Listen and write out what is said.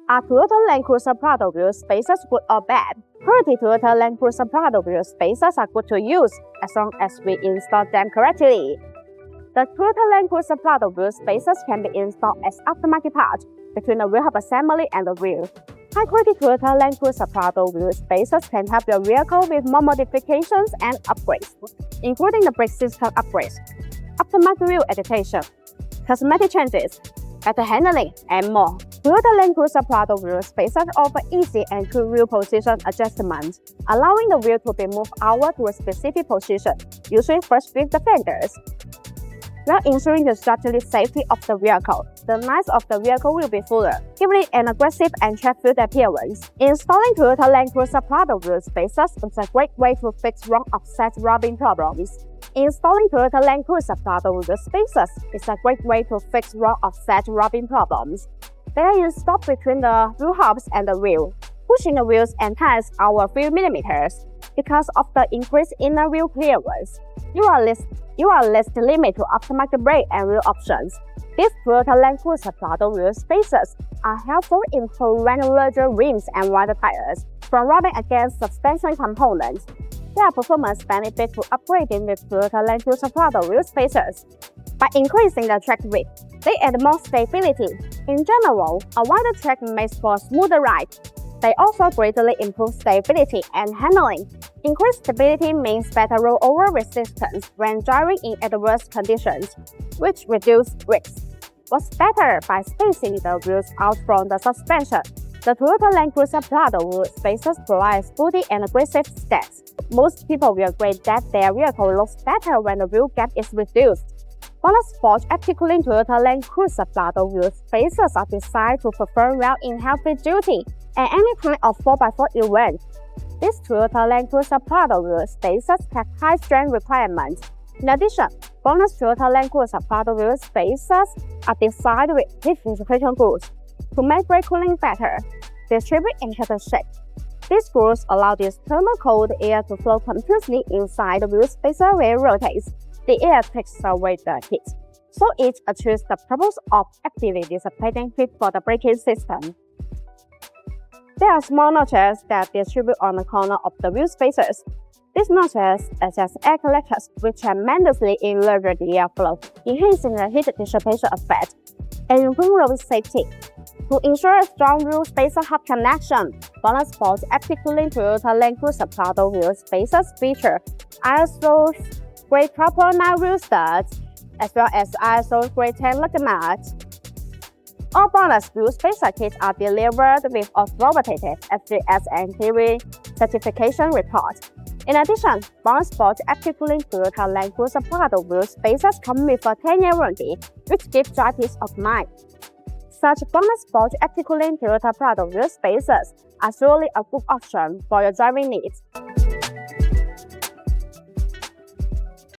Are Toyota Land Cruiser Prado wheel spacers good or bad? Pretty Toyota Land Cruiser Prado wheel spacers are good to use as long as we install them correctly. The Toyota Land Cruiser Prado wheel spacers can be installed as aftermarket part between the wheel hub assembly and the wheel. High-quality Toyota Land Cruiser Prado wheel spacers can help your vehicle with more modifications and upgrades, including the brake system upgrades, aftermarket wheel adaptation, cosmetic changes, better handling, and more. Toyota Land Cruiser Prado wheel spacers offer easy and quick wheel position adjustment, allowing the wheel to be moved outward to a specific position, usually first with the fenders. While ensuring the structural safety of the vehicle, the lines of the vehicle will be fuller, giving it an aggressive and track-filled appearance. Installing Toyota Land Cruiser Prado wheel spacers is a great way to fix wrong offset rubbing problems. Installing Toyota Land Cruiser Prado wheel spacers is a great way to fix wrong offset rubbing problems. They are installed between the wheel hubs and the wheel, pushing the wheels and tires out a few millimeters. Because of the increased inner wheel clearance, you are less limited to aftermarket brake and wheel options. These Toyota Land Cruiser Prado wheel spacers are helpful in preventing larger rims and wider tires from rubbing against suspension components. There are performance benefits to upgrading with Toyota Land Cruiser Prado wheel spacers. By increasing the track width, they add more stability. In general, a wider track makes for a smoother ride. They also greatly improve stability and handling. Increased stability means better rollover resistance when driving in adverse conditions, which reduces risks. What's better by spacing the wheels out from the suspension? The Toyota Land Cruiser Prado wheel spacers provide sporty and aggressive stats. Most people will agree that their vehicle looks better when the wheel gap is reduced. BONOSS articulating Toyota Land Cruiser Prado wheel spacers are designed to perform well in heavy duty and any kind of 4x4 event. These Toyota Land Cruiser Prado wheel spacers have high strength requirements. In addition, BONOSS Toyota Land Cruiser Prado wheel spacers are designed with heat dissipation grooves to make brake cooling better, distribute and the shape. These grooves allow this thermal cold air to flow continuously inside the wheel spacer where it rotates. The air takes away the heat, so it achieves the purpose of actively dissipating heat for the braking system. There are small notches that distribute on the corner of the wheel spacers. These notches act as air collectors which tremendously enlarge the airflow, enhancing the heat dissipation effect and improving road safety. To ensure a strong wheel spacer hub connection, BONOSS articulating Toyota Land Cruiser Prado wheel spacers feature ISO grade 12.9 wheel studs, as well as ISO grade 10 lug nuts. All BONOSS wheel spacer kits are delivered with authoritative FGS and TV certification report. In addition, BONOSS articulating Toyota Land Cruiser Prado wheel spacers come with a 10-year warranty, which gives drive peace of mind. Such BONOSS articulating Toyota Prado wheel spacers are surely a good option for your driving needs.